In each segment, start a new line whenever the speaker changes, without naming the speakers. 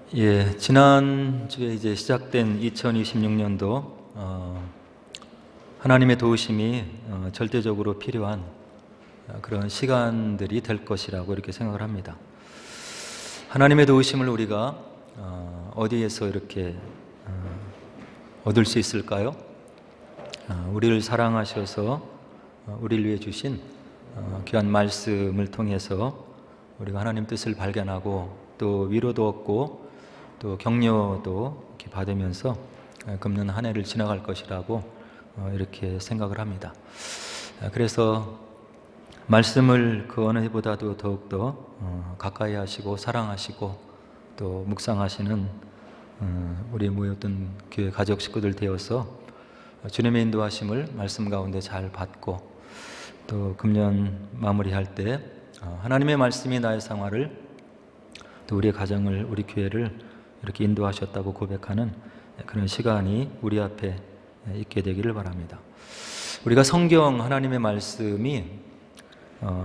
지난주에 이제 시작된 2026년도 하나님의 도우심이 절대적으로 필요한 그런 시간들이 될 것이라고 이렇게 생각을 합니다. 하나님의 도우심을 우리가 어디에서 이렇게 얻을 수 있을까요? 우리를 사랑하셔서 우리를 위해 주신 귀한 말씀을 통해서 우리가 하나님 뜻을 발견하고 또 위로도 얻고 또 격려도 이렇게 받으면서 금년 한 해를 지나갈 것이라고 이렇게 생각을 합니다. 그래서 말씀을 그 어느 해보다도 더욱더 가까이 하시고 사랑하시고 또 묵상하시는 우리 모였던 교회 가족 식구들 되어서 주님의 인도하심을 말씀 가운데 잘 받고 또 금년 마무리할 때 하나님의 말씀이 나의 생활을 또 우리의 가정을 우리 교회를 이렇게 인도하셨다고 고백하는 그런 시간이 우리 앞에 있게 되기를 바랍니다. 우리가 성경 하나님의 말씀이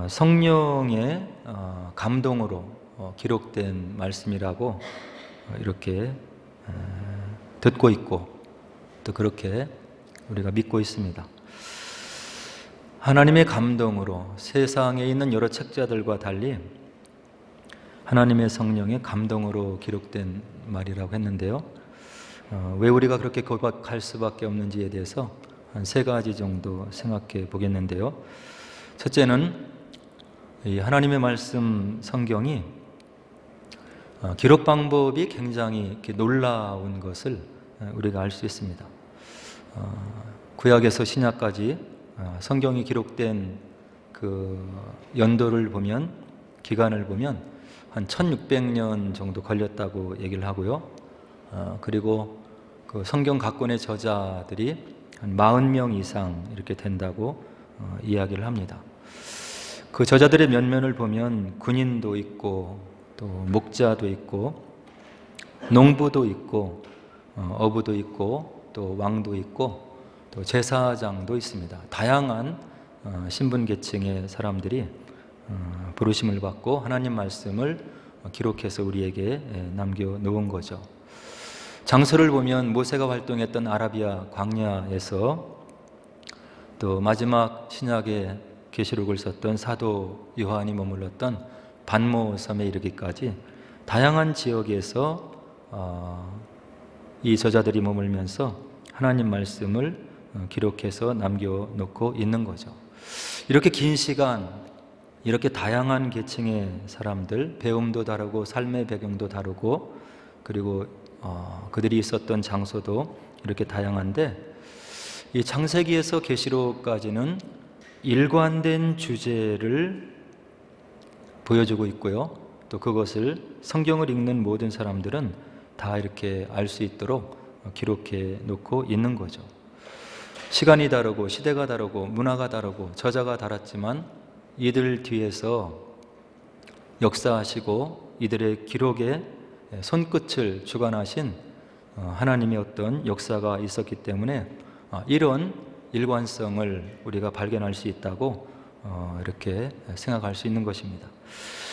성령의 감동으로 기록된 말씀이라고 이렇게 듣고 있고 또 그렇게 우리가 믿고 있습니다. 하나님의 감동으로 세상에 있는 여러 책자들과 달리 하나님의 성령의 감동으로 기록된 말이라고 했는데요. 왜 우리가 그렇게 고백할 수밖에 없는지에 대해서 한 3가지 정도 생각해 보겠는데요. 첫째는 이 하나님의 말씀 성경이 기록 방법이 굉장히 이렇게 놀라운 것을 우리가 알 수 있습니다. 구약에서 신약까지 성경이 기록된 그 연도를 보면, 기간을 보면 한 1600년 정도 걸렸다고 얘기를 하고요. 그리고 그 성경 각 권의 저자들이 한 40명 이상 이렇게 된다고 이야기를 합니다. 그 저자들의 면면을 보면 군인도 있고 또 목자도 있고 농부도 있고 어부도 있고 또 왕도 있고 또 제사장도 있습니다. 다양한 신분 계층의 사람들이 부르심을 받고 하나님 말씀을 기록해서 우리에게 남겨놓은 거죠. 장소를 보면 모세가 활동했던 아라비아 광야에서 또 마지막 신약의 계시록을 썼던 사도 요한이 머물렀던 반모 섬에 이르기까지 다양한 지역에서 이 저자들이 머물면서 하나님 말씀을 기록해서 남겨놓고 있는 거죠. 이렇게 긴 시간 이렇게 다양한 계층의 사람들, 배움도 다르고 삶의 배경도 다르고 그리고 그들이 있었던 장소도 이렇게 다양한데 이 창세기에서 계시록까지는 일관된 주제를 보여주고 있고요. 또 그것을 성경을 읽는 모든 사람들은 다 이렇게 알 수 있도록 기록해 놓고 있는 거죠. 시간이 다르고 시대가 다르고 문화가 다르고 저자가 달랐지만 이들 뒤에서 역사하시고 이들의 기록에 손끝을 주관하신 하나님의 어떤 역사가 있었기 때문에 이런 일관성을 우리가 발견할 수 있다고 이렇게 생각할 수 있는 것입니다.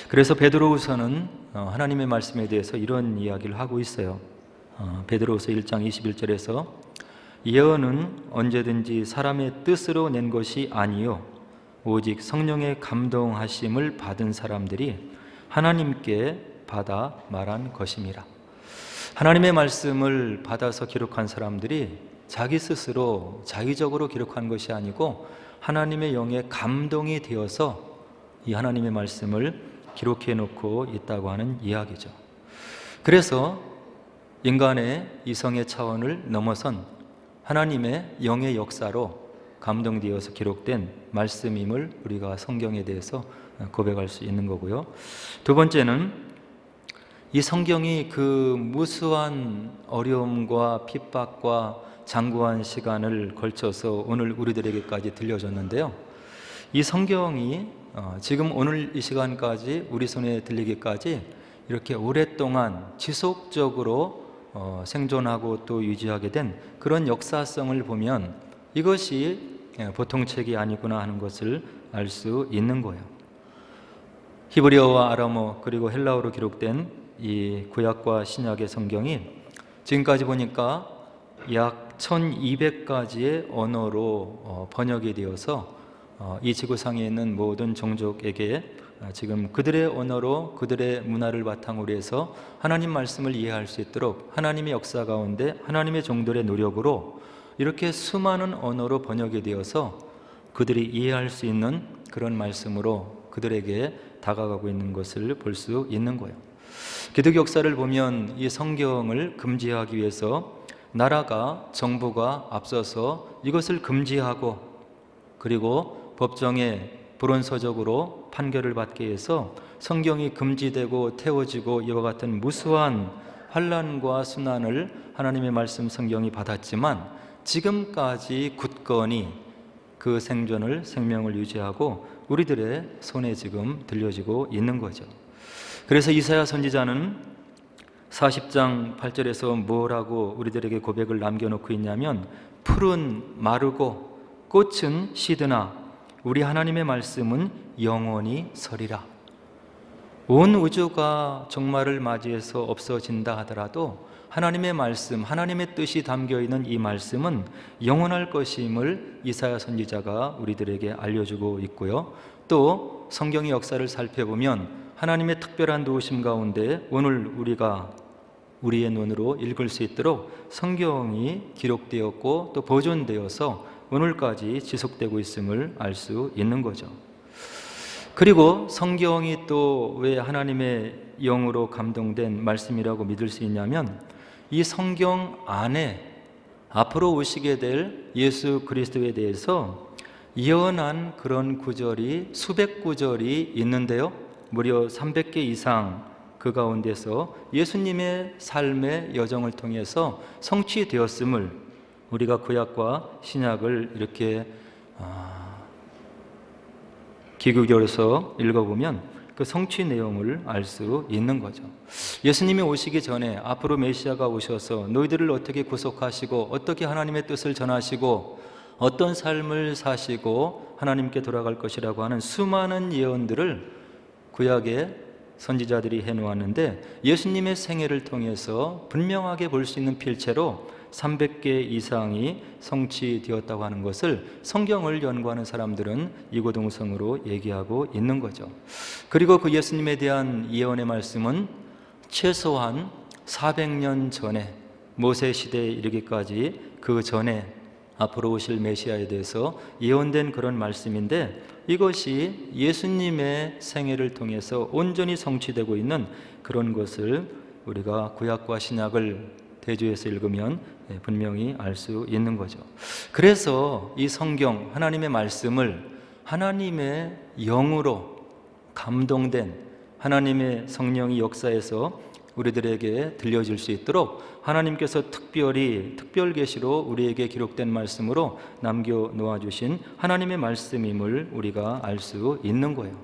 그래서 베드로후서는 하나님의 말씀에 대해서 이런 이야기를 하고 있어요. 베드로후서 1장 21절에서 예언은 언제든지 사람의 뜻으로 낸 것이 아니요 오직 성령의 감동하심을 받은 사람들이 하나님께 받아 말한 것임이라. 하나님의 말씀을 받아서 기록한 사람들이 자기 스스로 자의적으로 기록한 것이 아니고 하나님의 영의 감동이 되어서 이 하나님의 말씀을 기록해 놓고 있다고 하는 이야기죠. 그래서 인간의 이성의 차원을 넘어선 하나님의 영의 역사로 감동되어서 기록된 말씀임을 우리가 성경에 대해서 고백할 수 있는 거고요. 두 번째는 이 성경이 그 무수한 어려움과 핍박과 장구한 시간을 걸쳐서 오늘 우리들에게까지 들려줬는데요. 이 성경이 지금 오늘 이 시간까지 우리 손에 들리기까지 이렇게 오랫동안 지속적으로 생존하고 또 유지하게 된 그런 역사성을 보면 이것이 보통 책이 아니구나 하는 것을 알 수 있는 거예요. 히브리어와 아람어 그리고 헬라어로 기록된 이 구약과 신약의 성경이 지금까지 보니까 약 1200가지의 언어로 번역이 되어서 이 지구상에 있는 모든 종족에게 지금 그들의 언어로 그들의 문화를 바탕으로 해서 하나님 말씀을 이해할 수 있도록 하나님의 역사 가운데 하나님의 종들의 노력으로 이렇게 수많은 언어로 번역이 되어서 그들이 이해할 수 있는 그런 말씀으로 그들에게 다가가고 있는 것을 볼 수 있는 거예요. 기독교 역사를 보면 이 성경을 금지하기 위해서 나라가 정부가 앞서서 이것을 금지하고 그리고 법정에 불온서적으로 판결을 받게 해서 성경이 금지되고 태워지고 이와 같은 무수한 환난과 순환을 하나님의 말씀 성경이 받았지만 지금까지 굳건히 그 생명을 유지하고 우리들의 손에 지금 들려지고 있는 거죠. 그래서 이사야 선지자는 40장 8절에서 뭐라고 우리들에게 고백을 남겨놓고 있냐면 풀은 마르고 꽃은 시드나 우리 하나님의 말씀은 영원히 서리라. 온 우주가 종말을 맞이해서 없어진다 하더라도 하나님의 말씀, 하나님의 뜻이 담겨있는 이 말씀은 영원할 것임을 이사야 선지자가 우리들에게 알려주고 있고요. 또 성경의 역사를 살펴보면 하나님의 특별한 도우심 가운데 오늘 우리가 우리의 눈으로 읽을 수 있도록 성경이 기록되었고 또 보존되어서 오늘까지 지속되고 있음을 알 수 있는 거죠. 그리고 성경이 또 왜 하나님의 영으로 감동된 말씀이라고 믿을 수 있냐면 이 성경 안에 앞으로 오시게 될 예수 그리스도에 대해서 예언한 그런 구절이 수백 구절이 있는데요. 무려 300개 이상 그 가운데서 예수님의 삶의 여정을 통해서 성취되었음을 우리가 구약과 신약을 이렇게 귀 기울여서 읽어보면 그 성취 내용을 알 수 있는 거죠. 예수님이 오시기 전에 앞으로 메시아가 오셔서 너희들을 어떻게 구속하시고 어떻게 하나님의 뜻을 전하시고 어떤 삶을 사시고 하나님께 돌아갈 것이라고 하는 수많은 예언들을 구약의 선지자들이 해놓았는데 예수님의 생애를 통해서 분명하게 볼 수 있는 필체로 300개 이상이 성취되었다고 하는 것을 성경을 연구하는 사람들은 이고동성으로 얘기하고 있는 거죠. 그리고 그 예수님에 대한 예언의 말씀은 최소한 400년 전에 모세 시대에 이르기까지 그 전에 앞으로 오실 메시아에 대해서 예언된 그런 말씀인데 이것이 예수님의 생애를 통해서 온전히 성취되고 있는 그런 것을 우리가 구약과 신약을 대조해서 읽으면 분명히 알 수 있는 거죠. 그래서 이 성경 하나님의 말씀을 하나님의 영으로 감동된 하나님의 성령이 역사에서 우리들에게 들려질 수 있도록 하나님께서 특별 계시로 우리에게 기록된 말씀으로 남겨 놓아 주신 하나님의 말씀임을 우리가 알 수 있는 거예요.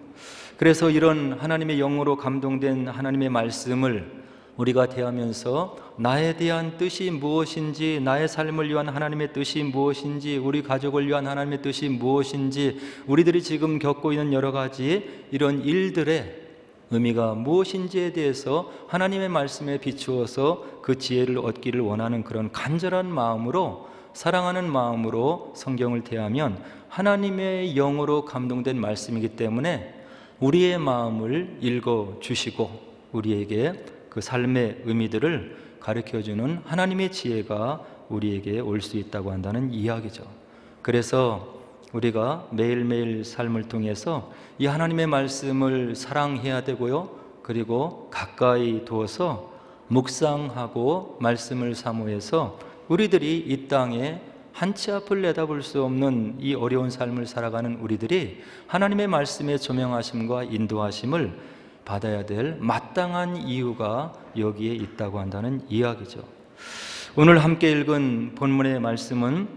그래서 이런 하나님의 영으로 감동된 하나님의 말씀을 우리가 대하면서 나에 대한 뜻이 무엇인지, 나의 삶을 위한 하나님의 뜻이 무엇인지, 우리 가족을 위한 하나님의 뜻이 무엇인지, 우리들이 지금 겪고 있는 여러 가지 이런 일들의 의미가 무엇인지에 대해서 하나님의 말씀에 비추어서 그 지혜를 얻기를 원하는 그런 간절한 마음으로, 사랑하는 마음으로 성경을 대하면 하나님의 영으로 감동된 말씀이기 때문에 우리의 마음을 읽어주시고 우리에게 그 삶의 의미들을 가르쳐주는 하나님의 지혜가 우리에게 올 수 있다고 한다는 이야기죠. 그래서 우리가 매일매일 삶을 통해서 이 하나님의 말씀을 사랑해야 되고요. 그리고 가까이 두어서 묵상하고 말씀을 사모해서 우리들이 이 땅에 한 치 앞을 내다볼 수 없는 이 어려운 삶을 살아가는 우리들이 하나님의 말씀의 조명하심과 인도하심을 받아야 될 마땅한 이유가 여기에 있다고 한다는 이야기죠. 오늘 함께 읽은 본문의 말씀은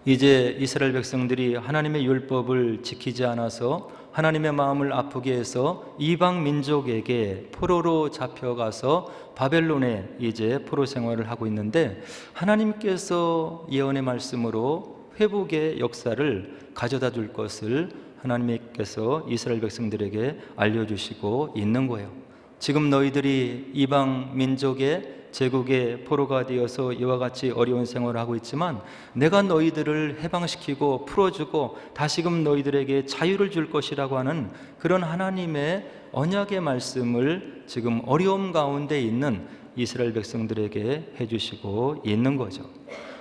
이제 이스라엘 백성들이 하나님의 율법을 지키지 않아서 하나님의 마음을 아프게 해서 이방 민족에게 포로로 잡혀가서 바벨론에 이제 포로 생활을 하고 있는데 하나님께서 예언의 말씀으로 회복의 역사를 가져다 줄 것을 하나님께서 이스라엘 백성들에게 알려주시고 있는 거예요. 지금 너희들이 이방 민족의 제국의 포로가 되어서 이와 같이 어려운 생활을 하고 있지만 내가 너희들을 해방시키고 풀어주고 다시금 너희들에게 자유를 줄 것이라고 하는 그런 하나님의 언약의 말씀을 지금 어려움 가운데 있는 이스라엘 백성들에게 해주시고 있는 거죠.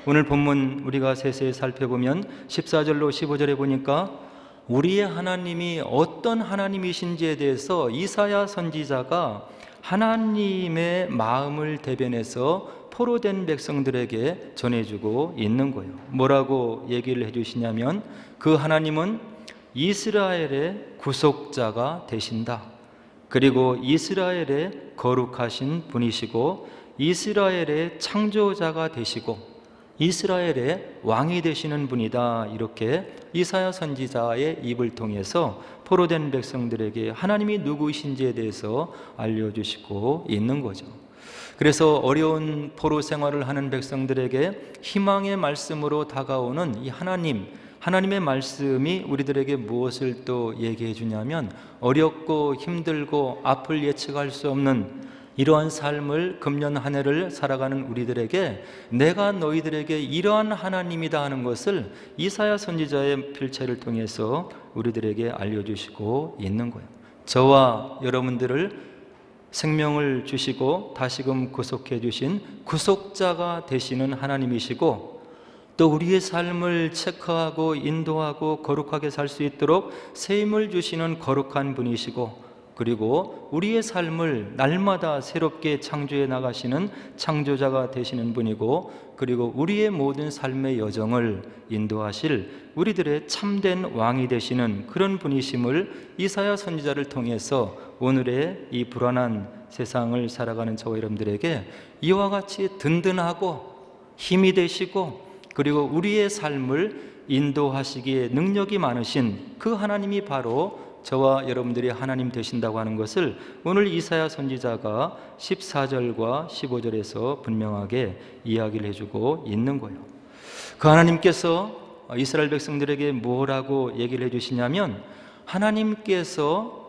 오늘 본문 우리가 세세히 살펴보면 14절로 15절에 보니까 우리의 하나님이 어떤 하나님이신지에 대해서 이사야 선지자가 하나님의 마음을 대변해서 포로된 백성들에게 전해주고 있는 거예요. 뭐라고 얘기를 해주시냐면 그 하나님은 이스라엘의 구속자가 되신다. 그리고 이스라엘의 거룩하신 분이시고 이스라엘의 창조자가 되시고 이스라엘의 왕이 되시는 분이다. 이렇게 이사야 선지자의 입을 통해서 포로된 백성들에게 하나님이 누구이신지에 대해서 알려주시고 있는 거죠. 그래서 어려운 포로 생활을 하는 백성들에게 희망의 말씀으로 다가오는 이 하나님의 말씀이 우리들에게 무엇을 또 얘기해 주냐면 어렵고 힘들고 앞을 예측할 수 없는 이러한 삶을 금년 한 해를 살아가는 우리들에게 내가 너희들에게 이러한 하나님이다 하는 것을 이사야 선지자의 필체를 통해서 우리들에게 알려주시고 있는 거예요. 저와 여러분들을 생명을 주시고 다시금 구속해 주신 구속자가 되시는 하나님이시고 또 우리의 삶을 체크하고 인도하고 거룩하게 살 수 있도록 새 힘을 주시는 거룩한 분이시고 그리고 우리의 삶을 날마다 새롭게 창조해 나가시는 창조자가 되시는 분이고 그리고 우리의 모든 삶의 여정을 인도하실 우리들의 참된 왕이 되시는 그런 분이심을 이사야 선지자를 통해서 오늘의 이 불안한 세상을 살아가는 저와 여러분들에게 이와 같이 든든하고 힘이 되시고 그리고 우리의 삶을 인도하시기에 능력이 많으신 그 하나님이 바로 저와 여러분들이 하나님 되신다고 하는 것을 오늘 이사야 선지자가 14절과 15절에서 분명하게 이야기를 해주고 있는 거예요. 그 하나님께서 이스라엘 백성들에게 뭐라고 얘기를 해주시냐면 하나님께서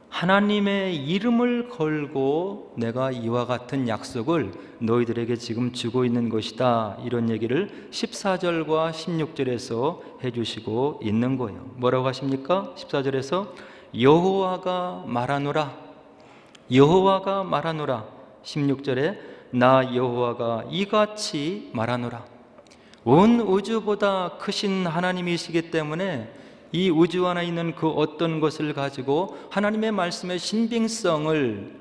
하나님의 이름을 걸고 내가 이와 같은 약속을 너희들에게 지금 주고 있는 것이다. 이런 얘기를 14절과 16절에서 해주시고 있는 거예요. 뭐라고 하십니까? 14절에서 여호와가 말하노라. 여호와가 말하노라. 16절에 나 여호와가 이같이 말하노라. 온 우주보다 크신 하나님이시기 때문에 이 우주 안에 있는 그 어떤 것을 가지고 하나님의 말씀의 신빙성을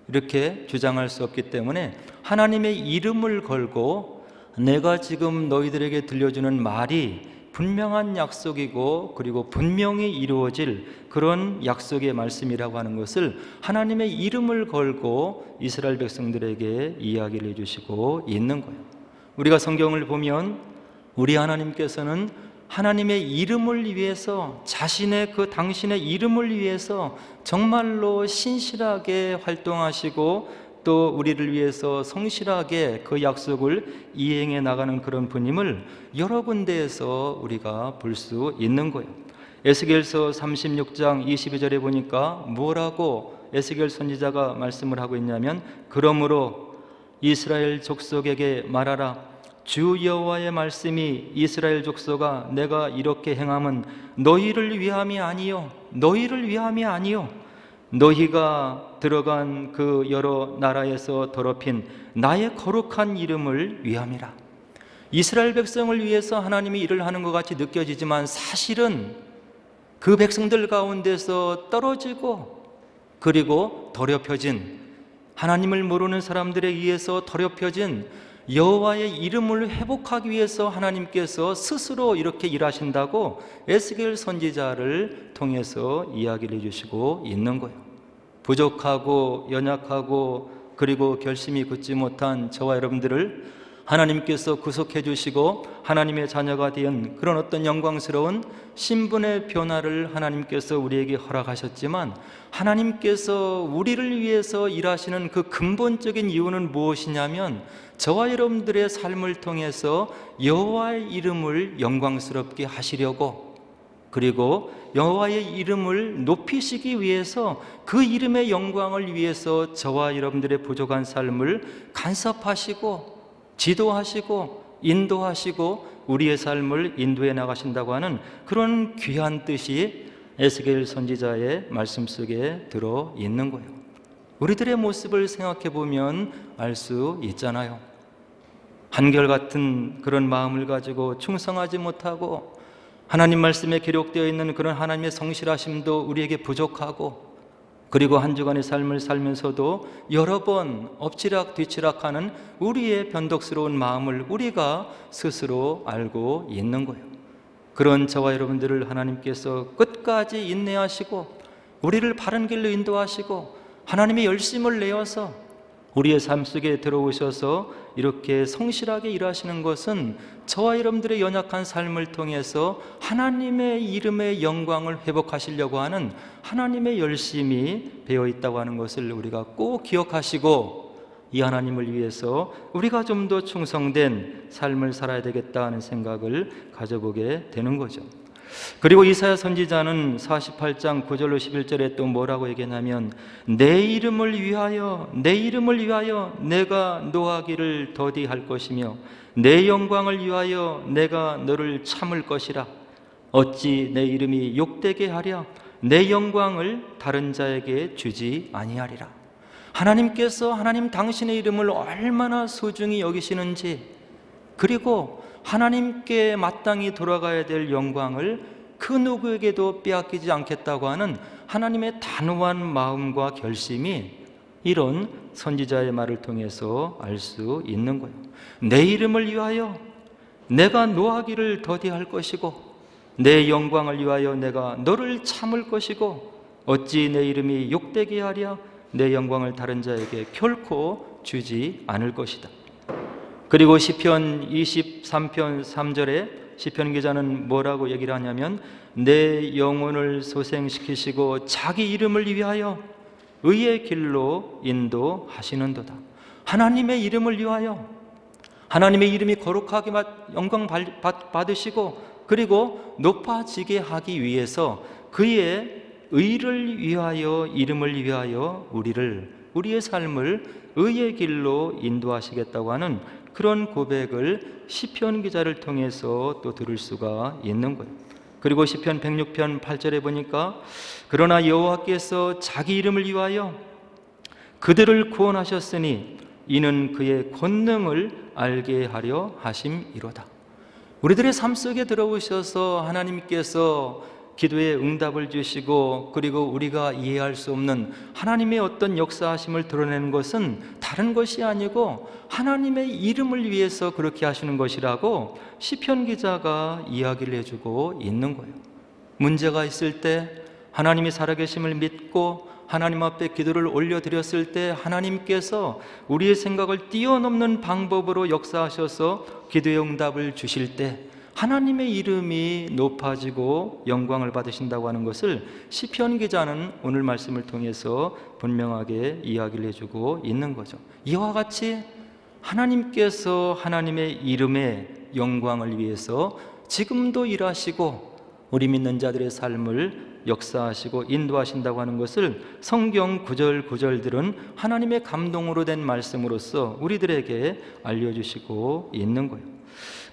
이렇게 주장할 수 없기 때문에 하나님의 이름을 걸고 내가 지금 너희들에게 들려주는 말이 분명한 약속이고 그리고 분명히 이루어질 그런 약속의 말씀이라고 하는 것을 하나님의 이름을 걸고 이스라엘 백성들에게 이야기를 해주시고 있는 거예요. 우리가 성경을 보면 우리 하나님께서는 하나님의 이름을 위해서 자신의 그 당신의 이름을 위해서 정말로 신실하게 활동하시고 또 우리를 위해서 성실하게 그 약속을 이행해 나가는 그런 분임을 여러 군데에서 우리가 볼 수 있는 거예요. 에스겔서 36장 22절에 보니까 뭐라고 에스겔 선지자가 말씀을 하고 있냐면 그러므로 이스라엘 족속에게 말하라. 주 여호와의 말씀이 이스라엘 족속아 내가 이렇게 행함은 너희를 위함이 아니요 너희를 위함이 아니요 너희가 들어간 그 여러 나라에서 더럽힌 나의 거룩한 이름을 위함이라. 이스라엘 백성을 위해서 하나님이 일을 하는 것 같이 느껴지지만 사실은 그 백성들 가운데서 떨어지고 그리고 더럽혀진 하나님을 모르는 사람들에 의해서 더럽혀진 여호와의 이름을 회복하기 위해서 하나님께서 스스로 이렇게 일하신다고 에스겔 선지자를 통해서 이야기를 해주시고 있는 거예요. 부족하고 연약하고 그리고 결심이 굳지 못한 저와 여러분들을 하나님께서 구속해 주시고 하나님의 자녀가 된 그런 어떤 영광스러운 신분의 변화를 하나님께서 우리에게 허락하셨지만 하나님께서 우리를 위해서 일하시는 그 근본적인 이유는 무엇이냐면 저와 여러분들의 삶을 통해서 여호와의 이름을 영광스럽게 하시려고 그리고 여호와의 이름을 높이시기 위해서 그 이름의 영광을 위해서 저와 여러분들의 부족한 삶을 간섭하시고 지도하시고 인도하시고 우리의 삶을 인도해 나가신다고 하는 그런 귀한 뜻이 에스겔 선지자의 말씀 속에 들어 있는 거예요. 우리들의 모습을 생각해 보면 알 수 있잖아요. 한결같은 그런 마음을 가지고 충성하지 못하고 하나님 말씀에 기록되어 있는 그런 하나님의 성실하심도 우리에게 부족하고, 그리고 한 주간의 삶을 살면서도 여러 번 엎치락 뒤치락하는 우리의 변덕스러운 마음을 우리가 스스로 알고 있는 거예요. 그런 저와 여러분들을 하나님께서 끝까지 인내하시고 우리를 바른 길로 인도하시고 하나님의 열심을 내어서 우리의 삶 속에 들어오셔서 이렇게 성실하게 일하시는 것은 저와 여러분들의 연약한 삶을 통해서 하나님의 이름의 영광을 회복하시려고 하는 하나님의 열심이 배어 있다고 하는 것을 우리가 꼭 기억하시고, 이 하나님을 위해서 우리가 좀 더 충성된 삶을 살아야 되겠다 하는 생각을 가져보게 되는 거죠. 그리고 이사야 선지자는 48장 9절로 11절에 또 뭐라고 얘기하냐면, 내 이름을 위하여 내가 노하기를 더디할 것이며 내 영광을 위하여 내가 너를 참을 것이라. 어찌 내 이름이 욕되게 하랴. 내 영광을 다른 자에게 주지 아니하리라. 하나님께서 하나님 당신의 이름을 얼마나 소중히 여기시는지, 그리고 하나님께 마땅히 돌아가야 될 영광을 그 누구에게도 빼앗기지 않겠다고 하는 하나님의 단호한 마음과 결심이 이런 선지자의 말을 통해서 알 수 있는 거예요. 내 이름을 위하여 내가 노하기를 더디할 것이고 내 영광을 위하여 내가 너를 참을 것이고 어찌 내 이름이 욕되게 하랴. 내 영광을 다른 자에게 결코 주지 않을 것이다. 그리고 시편 23편 3절에 시편 기자는 뭐라고 얘기를 하냐면, 내 영혼을 소생시키시고 자기 이름을 위하여 의의 길로 인도하시는도다. 하나님의 이름을 위하여, 하나님의 이름이 거룩하게 영광 받으시고 그리고 높아지게 하기 위해서 그의 의를 위하여, 이름을 위하여 우리의 삶을 의의 길로 인도하시겠다고 하는 그런 고백을 시편 기자를 통해서 또 들을 수가 있는 거예요. 그리고 시편 106편 8절에 보니까, 그러나 여호와께서 자기 이름을 위하여 그들을 구원하셨으니 이는 그의 권능을 알게 하려 하심이로다. 우리들의 삶 속에 들어오셔서 하나님께서 기도에 응답을 주시고 그리고 우리가 이해할 수 없는 하나님의 어떤 역사하심을 드러내는 것은 다른 것이 아니고 하나님의 이름을 위해서 그렇게 하시는 것이라고 시편 기자가 이야기를 해주고 있는 거예요. 문제가 있을 때 하나님이 살아계심을 믿고 하나님 앞에 기도를 올려드렸을 때 하나님께서 우리의 생각을 뛰어넘는 방법으로 역사하셔서 기도의 응답을 주실 때 하나님의 이름이 높아지고 영광을 받으신다고 하는 것을 시편 기자는 오늘 말씀을 통해서 분명하게 이야기를 해주고 있는 거죠. 이와 같이 하나님께서 하나님의 이름의 영광을 위해서 지금도 일하시고 우리 믿는 자들의 삶을 역사하시고 인도하신다고 하는 것을 성경 구절구절들은 하나님의 감동으로 된 말씀으로서 우리들에게 알려주시고 있는 거예요.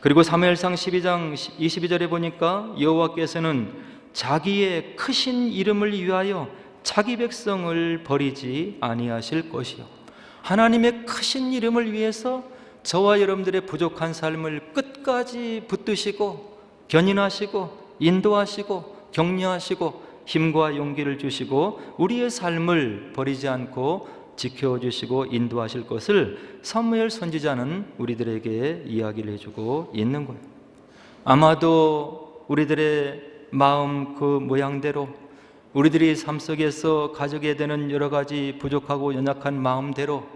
그리고 사무엘상 12장 22절에 보니까 여호와께서는 자기의 크신 이름을 위하여 자기 백성을 버리지 아니하실 것이요. 하나님의 크신 이름을 위해서 저와 여러분들의 부족한 삶을 끝까지 붙드시고 견인하시고 인도하시고 격려하시고 힘과 용기를 주시고 우리의 삶을 버리지 않고 지켜주시고 인도하실 것을 사무엘 선지자는 우리들에게 이야기를 해주고 있는 거예요. 아마도 우리들의 마음 그 모양대로 우리들이 삶 속에서 가지게 되는 여러 가지 부족하고 연약한 마음대로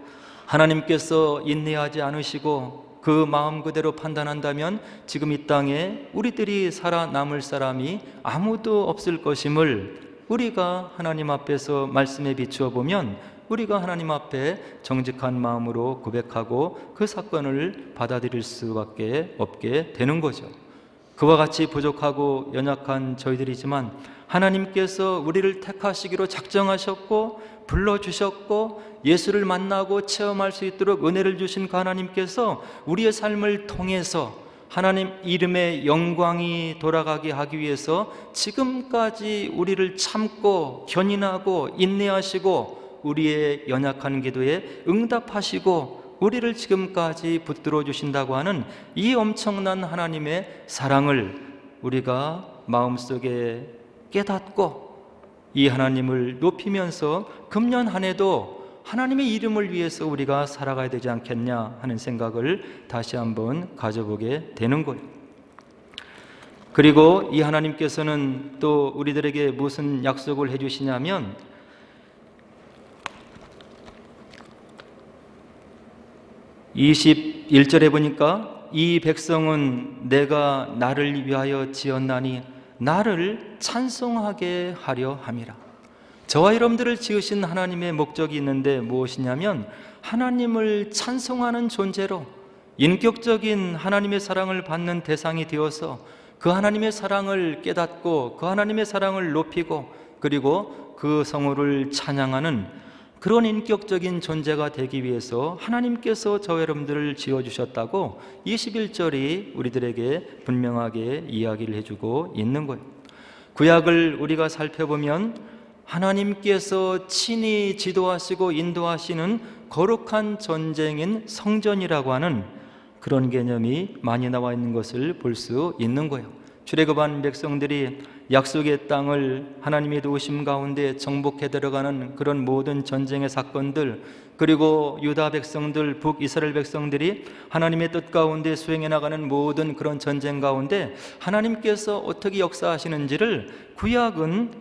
하나님께서 인내하지 않으시고 그 마음 그대로 판단한다면 지금 이 땅에 우리들이 살아남을 사람이 아무도 없을 것임을 우리가 하나님 앞에서 말씀에 비추어 보면 우리가 하나님 앞에 정직한 마음으로 고백하고 그 사건을 받아들일 수밖에 없게 되는 거죠. 그와 같이 부족하고 연약한 저희들이지만 하나님께서 우리를 택하시기로 작정하셨고 불러주셨고 예수를 만나고 체험할 수 있도록 은혜를 주신 그 하나님께서 우리의 삶을 통해서 하나님 이름의 영광이 돌아가게 하기 위해서 지금까지 우리를 참고 견인하고 인내하시고 우리의 연약한 기도에 응답하시고 우리를 지금까지 붙들어 주신다고 하는 이 엄청난 하나님의 사랑을 우리가 마음속에 깨닫고 이 하나님을 높이면서 금년 한 해도 하나님의 이름을 위해서 우리가 살아가야 되지 않겠냐 하는 생각을 다시 한번 가져보게 되는 거예요. 그리고 이 하나님께서는 또 우리들에게 무슨 약속을 해주시냐면 21절에 보니까 이 백성은 내가 나를 위하여 지었나니 나를 찬송하게 하려 함이라. 저와 여러분들을 지으신 하나님의 목적이 있는데 무엇이냐면 하나님을 찬송하는 존재로 인격적인 하나님의 사랑을 받는 대상이 되어서 그 하나님의 사랑을 깨닫고 그 하나님의 사랑을 높이고 그리고 그 성호를 찬양하는 그런 인격적인 존재가 되기 위해서 하나님께서 저와 여러분들을 지어주셨다고 21절이 우리들에게 분명하게 이야기를 해주고 있는 거예요. 구약을 우리가 살펴보면 하나님께서 친히 지도하시고 인도하시는 거룩한 전쟁인 성전이라고 하는 그런 개념이 많이 나와 있는 것을 볼 수 있는 거예요. 출애굽한 백성들이 약속의 땅을 하나님의 도우심 가운데 정복해 들어가는 그런 모든 전쟁의 사건들, 그리고 유다 백성들, 북이스라엘 백성들이 하나님의 뜻 가운데 수행해 나가는 모든 그런 전쟁 가운데 하나님께서 어떻게 역사하시는지를 구약은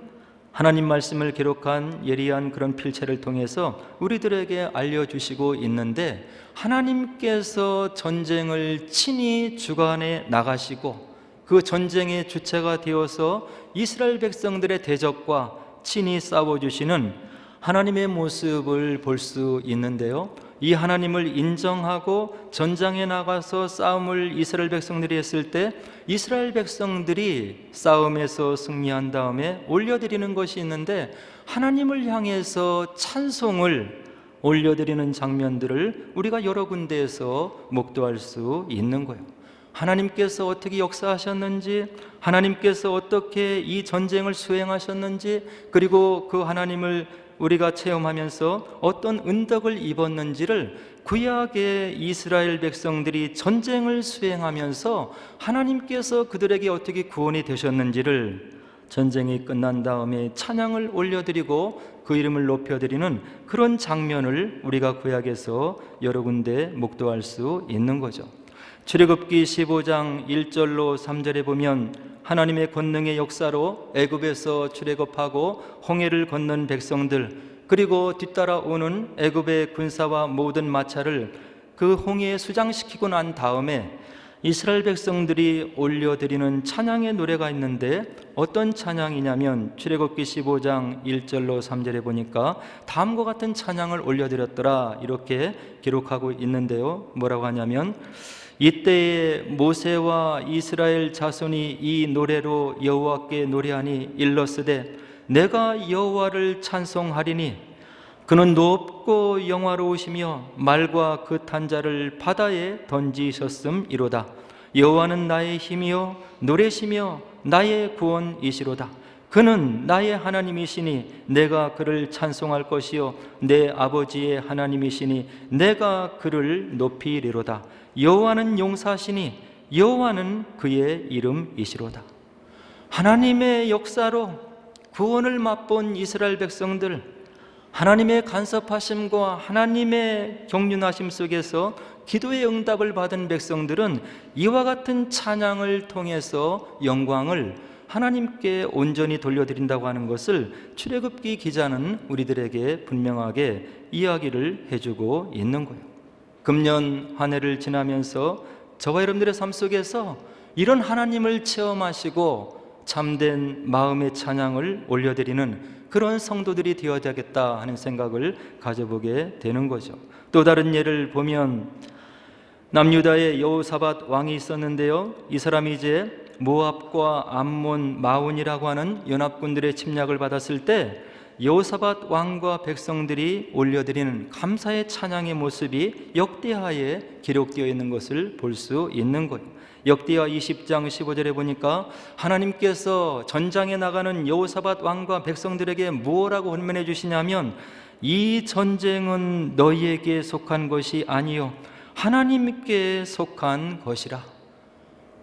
하나님 말씀을 기록한 예리한 그런 필체를 통해서 우리들에게 알려주시고 있는데, 하나님께서 전쟁을 친히 주관해 나가시고 그 전쟁의 주체가 되어서 이스라엘 백성들의 대적과 친히 싸워주시는 하나님의 모습을 볼 수 있는데요, 이 하나님을 인정하고 전장에 나가서 싸움을 이스라엘 백성들이 했을 때 이스라엘 백성들이 싸움에서 승리한 다음에 올려드리는 것이 있는데, 하나님을 향해서 찬송을 올려드리는 장면들을 우리가 여러 군데에서 목도할 수 있는 거예요. 하나님께서 어떻게 역사하셨는지, 하나님께서 어떻게 이 전쟁을 수행하셨는지, 그리고 그 하나님을 우리가 체험하면서 어떤 은덕을 입었는지를 구약의 이스라엘 백성들이 전쟁을 수행하면서 하나님께서 그들에게 어떻게 구원이 되셨는지를 전쟁이 끝난 다음에 찬양을 올려드리고 그 이름을 높여드리는 그런 장면을 우리가 구약에서 여러 군데 목도할 수 있는 거죠. 출애굽기 15장 1절로 3절에 보면 하나님의 권능의 역사로 애굽에서 출애굽하고 홍해를 건넌 백성들, 그리고 뒤따라오는 애굽의 군사와 모든 마차를 그 홍해에 수장시키고 난 다음에 이스라엘 백성들이 올려드리는 찬양의 노래가 있는데, 어떤 찬양이냐면 출애굽기 15장 1절로 3절에 보니까 다음과 같은 찬양을 올려드렸더라 이렇게 기록하고 있는데요, 뭐라고 하냐면 이때에 모세와 이스라엘 자손이 이 노래로 여호와께 노래하니 일렀으되 내가 여호와를 찬송하리니 그는 높고 영화로우시며 말과 그 탄자를 바다에 던지셨음이로다. 여호와는 나의 힘이요 노래시며 나의 구원이시로다. 그는 나의 하나님이시니 내가 그를 찬송할 것이요 내 아버지의 하나님이시니 내가 그를 높이리로다. 여호와는 용사시니 여호와는 그의 이름이시로다. 하나님의 역사로 구원을 맛본 이스라엘 백성들, 하나님의 간섭하심과 하나님의 경륜하심 속에서 기도의 응답을 받은 백성들은 이와 같은 찬양을 통해서 영광을 하나님께 온전히 돌려드린다고 하는 것을 출애굽기 기자는 우리들에게 분명하게 이야기를 해주고 있는 거예요. 금년 한 해를 지나면서 저와 여러분들의 삶 속에서 이런 하나님을 체험하시고 참된 마음의 찬양을 올려드리는 그런 성도들이 되어야 되겠다 하는 생각을 가져보게 되는 거죠. 또 다른 예를 보면 남유다에 여호사밧 왕이 있었는데요, 이 사람이 이제 모압과 암몬, 마온이라고 하는 연합군들의 침략을 받았을 때 여호사밧 왕과 백성들이 올려드리는 감사의 찬양의 모습이 역대하에 기록되어 있는 것을 볼 수 있는 거예요. 역대하 20장 15절에 보니까 하나님께서 전장에 나가는 여호사밧 왕과 백성들에게 무엇라고 훈면해 주시냐면, 이 전쟁은 너희에게 속한 것이 아니요 하나님께 속한 것이라.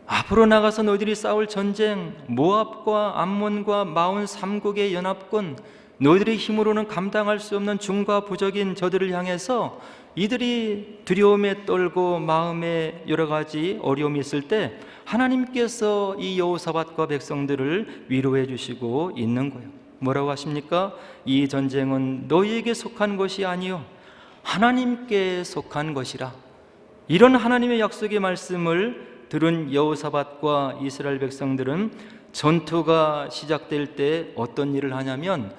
앞으로 나가서 너희들이 싸울 전쟁, 모압과 암몬과 마온 3국의 연합군, 너희들의 힘으로는 감당할 수 없는 중과 부적인 저들을 향해서 이들이 두려움에 떨고 마음에 여러 가지 어려움이 있을 때 하나님께서 이 여호사밧과 백성들을 위로해 주시고 있는 거예요. 뭐라고 하십니까? 이 전쟁은 너희에게 속한 것이 아니요 하나님께 속한 것이라. 이런 하나님의 약속의 말씀을 들은 여호사밧과 이스라엘 백성들은 전투가 시작될 때 어떤 일을 하냐면,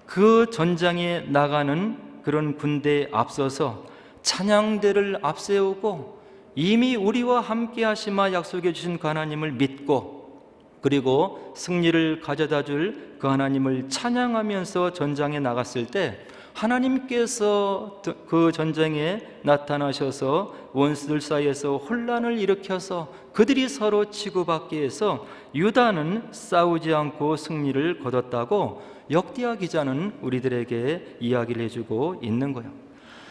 그 전장에 나가는 그런 군대에 앞서서 찬양대를 앞세우고 이미 우리와 함께 하시마 약속해 주신 그 하나님을 믿고, 그리고 승리를 가져다 줄 그 하나님을 찬양하면서 전장에 나갔을 때 하나님께서 그 전쟁에 나타나셔서 원수들 사이에서 혼란을 일으켜서 그들이 서로 치고받게 해서 유다는 싸우지 않고 승리를 거뒀다고 역대하 기자는 우리들에게 이야기를 해주고 있는 거예요.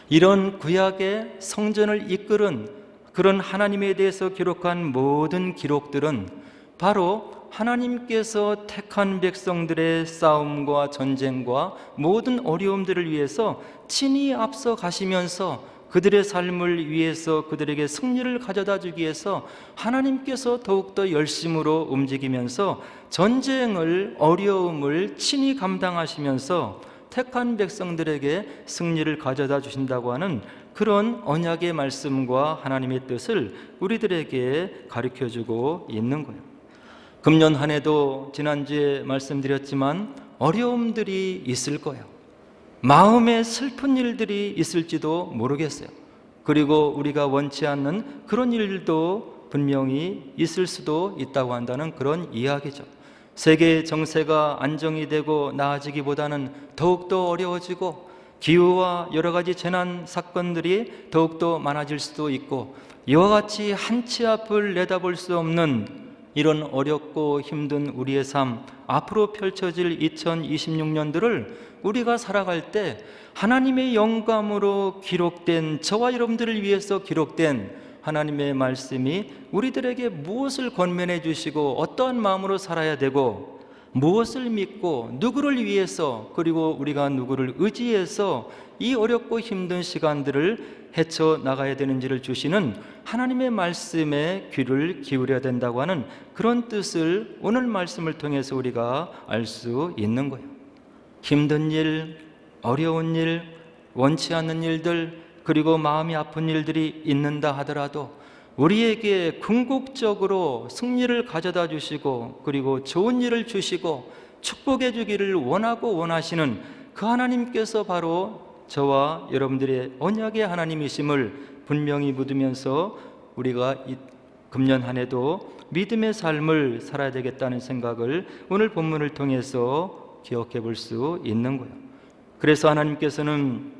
이런 구약의 성전을 이끌은 그런 하나님에 대해서 기록한 모든 기록들은 바로 하나님께서 택한 백성들의 싸움과 전쟁과 모든 어려움들을 위해서 친히 앞서 가시면서 그들의 삶을 위해서 그들에게 승리를 가져다 주기 위해서 하나님께서 더욱더 열심으로 움직이면서 전쟁을, 어려움을 친히 감당하시면서 택한 백성들에게 승리를 가져다 주신다고 하는 그런 언약의 말씀과 하나님의 뜻을 우리들에게 가르쳐주고 있는 거예요. 금년 한 해도 지난주에 말씀드렸지만 어려움들이 있을 거예요. 마음에 슬픈 일들이 있을지도 모르겠어요. 그리고 우리가 원치 않는 그런 일도 분명히 있을 수도 있다고 한다는 그런 이야기죠. 세계 정세가 안정이 되고 나아지기보다는 더욱더 어려워지고 기후와 여러 가지 재난 사건들이 더욱더 많아질 수도 있고, 이와 같이 한치 앞을 내다볼 수 없는 이런 어렵고 힘든 우리의 삶, 앞으로 펼쳐질 2026년들을 우리가 살아갈 때 하나님의 영감으로 기록된, 저와 여러분들을 위해서 기록된 하나님의 말씀이 우리들에게 무엇을 권면해 주시고 어떠한 마음으로 살아야 되고 무엇을 믿고 누구를 위해서, 그리고 우리가 누구를 의지해서 이 어렵고 힘든 시간들을 헤쳐나가야 되는지를 주시는 하나님의 말씀에 귀를 기울여야 된다고 하는 그런 뜻을 오늘 말씀을 통해서 우리가 알 수 있는 거예요. 힘든 일, 어려운 일, 원치 않는 일들, 그리고 마음이 아픈 일들이 있는다 하더라도 우리에게 궁극적으로 승리를 가져다 주시고 그리고 좋은 일을 주시고 축복해 주기를 원하고 원하시는 그 하나님께서 바로 저와 여러분들의 언약의 하나님이심을 분명히 믿으면서 우리가 이 금년 한 해도 믿음의 삶을 살아야 되겠다는 생각을 오늘 본문을 통해서 기억해 볼 수 있는 거예요. 그래서 하나님께서는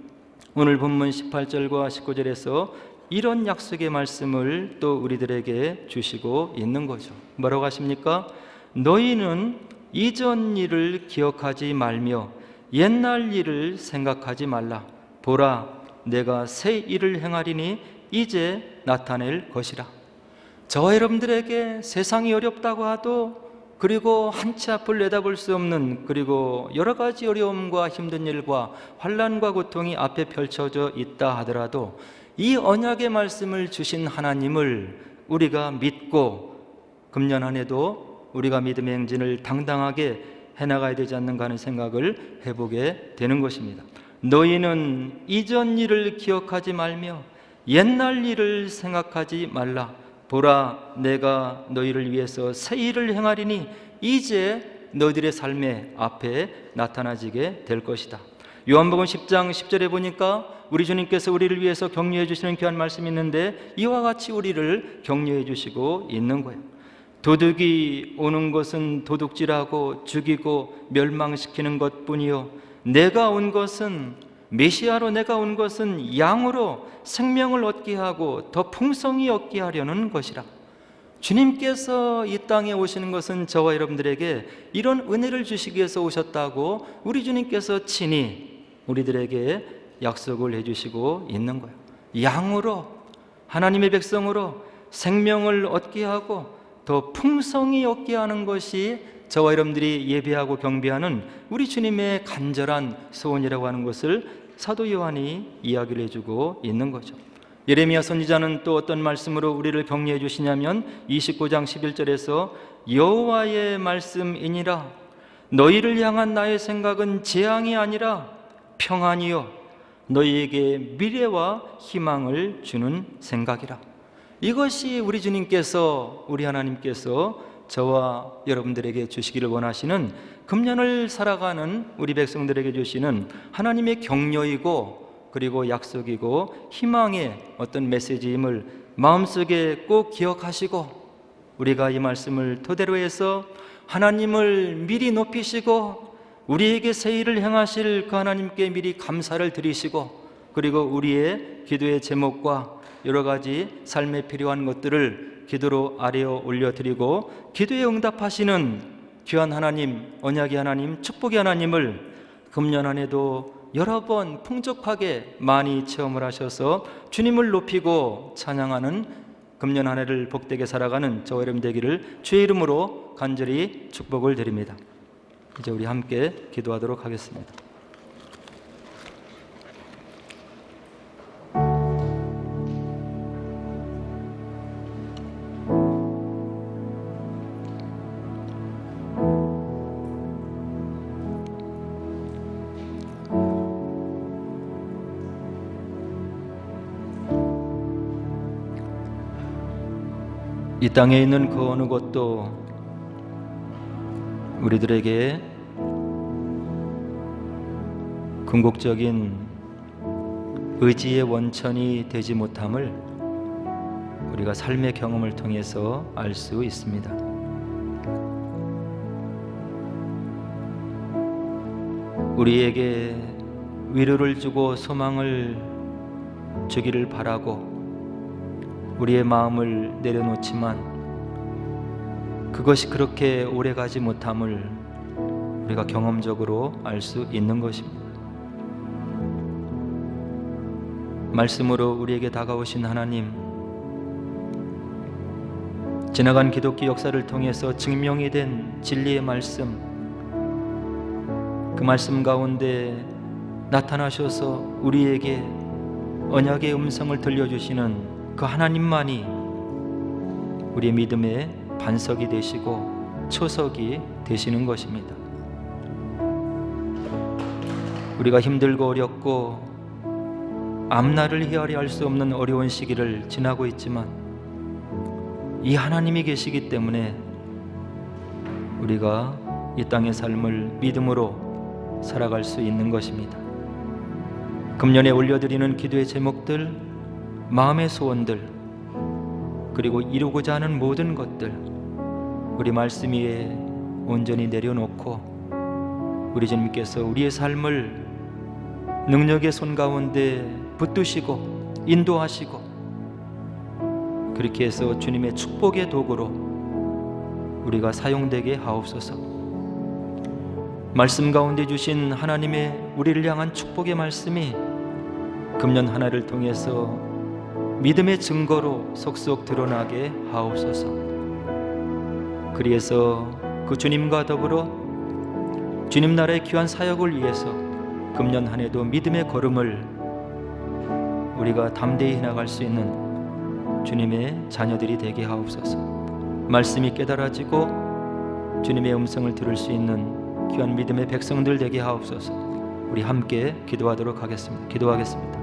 오늘 본문 18절과 19절에서 이런 약속의 말씀을 또 우리들에게 주시고 있는 거죠. 뭐라고 하십니까? 너희는 이전 일을 기억하지 말며 옛날 일을 생각하지 말라. 보라, 내가 새 일을 행하리니 이제 나타낼 것이라. 저와 여러분들에게 세상이 어렵다고 하도, 그리고 한치 앞을 내다볼 수 없는, 그리고 여러 가지 어려움과 힘든 일과 환난과 고통이 앞에 펼쳐져 있다 하더라도 이 언약의 말씀을 주신 하나님을 우리가 믿고 금년 한 해도 우리가 믿음의 행진을 당당하게 해나가야 되지 않는가 하는 생각을 해보게 되는 것입니다. 너희는 이전 일을 기억하지 말며 옛날 일을 생각하지 말라. 보라, 내가 너희를 위해서 새 일을 행하리니 이제 너희들의 삶의 앞에 나타나지게 될 것이다. 요한복음 10장 10절에 보니까 우리 주님께서 우리를 위해서 격려해 주시는 귀한 말씀이 있는데 이와 같이 우리를 격려해 주시고 있는 거예요. 도둑이 오는 것은 도둑질하고 죽이고 멸망시키는 것뿐이요 내가 온 것은 메시아로 내가 온 것은 양으로 생명을 얻게 하고 더 풍성히 얻게 하려는 것이라. 주님께서 이 땅에 오시는 것은 저와 여러분들에게 이런 은혜를 주시기 위해서 오셨다고 우리 주님께서 친히 우리들에게 약속을 해주시고 있는 거예요. 양으로, 하나님의 백성으로 생명을 얻게 하고 더 풍성히 얻게 하는 것이 저와 여러분들이 예배하고 경배하는 우리 주님의 간절한 소원이라고 하는 것을 사도 요한이 이야기를 해주고 있는 거죠. 예레미야 선지자는 또 어떤 말씀으로 우리를 격려해 주시냐면 29장 11절에서 여호와의 말씀이니라. 너희를 향한 나의 생각은 재앙이 아니라 평안이요 너희에게 미래와 희망을 주는 생각이라. 이것이 우리 주님께서, 우리 하나님께서 저와 여러분들에게 주시기를 원하시는, 금년을 살아가는 우리 백성들에게 주시는 하나님의 격려이고 그리고 약속이고 희망의 어떤 메시지임을 마음속에 꼭 기억하시고, 우리가 이 말씀을 토대로 해서 하나님을 미리 높이시고 우리에게 새 일을 행하실 그 하나님께 미리 감사를 드리시고, 그리고 우리의 기도의 제목과 여러 가지 삶에 필요한 것들을 기도로 아뢰어 올려드리고, 기도에 응답하시는 귀한 하나님, 언약의 하나님, 축복의 하나님을 금년 한 해도 여러 번 풍족하게 많이 체험을 하셔서 주님을 높이고 찬양하는 금년 한 해를 복되게 살아가는 저와 여러분 되기를 주의 이름으로 간절히 축복을 드립니다. 이제 우리 함께 기도하도록 하겠습니다. 이 땅에 있는 그 어느 것도 우리들에게 궁극적인 의지의 원천이 되지 못함을 우리가 삶의 경험을 통해서 알 수 있습니다. 우리에게 위로를 주고 소망을 주기를 바라고 우리의 마음을 내려놓지만 그것이 그렇게 오래가지 못함을 우리가 경험적으로 알 수 있는 것입니다. 말씀으로 우리에게 다가오신 하나님, 지나간 기독교 역사를 통해서 증명이 된 진리의 말씀, 그 말씀 가운데 나타나셔서 우리에게 언약의 음성을 들려주시는 그 하나님만이 우리의 믿음의 반석이 되시고 초석이 되시는 것입니다. 우리가 힘들고 어렵고 앞날을 헤아려 할 수 없는 어려운 시기를 지나고 있지만 이 하나님이 계시기 때문에 우리가 이 땅의 삶을 믿음으로 살아갈 수 있는 것입니다. 금년에 올려드리는 기도의 제목들, 마음의 소원들, 그리고 이루고자 하는 모든 것들 우리 말씀 위에 온전히 내려놓고 우리 주님께서 우리의 삶을 능력의 손 가운데 붙드시고 인도하시고 그렇게 해서 주님의 축복의 도구로 우리가 사용되게 하옵소서. 말씀 가운데 주신 하나님의 우리를 향한 축복의 말씀이 금년 하나를 통해서 믿음의 증거로 속속 드러나게 하옵소서. 그리해서 그 주님과 더불어 주님 나라의 귀한 사역을 위해서 금년 한 해도 믿음의 걸음을 우리가 담대히 해나갈 수 있는 주님의 자녀들이 되게 하옵소서. 말씀이 깨달아지고 주님의 음성을 들을 수 있는 귀한 믿음의 백성들 되게 하옵소서. 우리 함께 기도하도록 하겠습니다. 기도하겠습니다.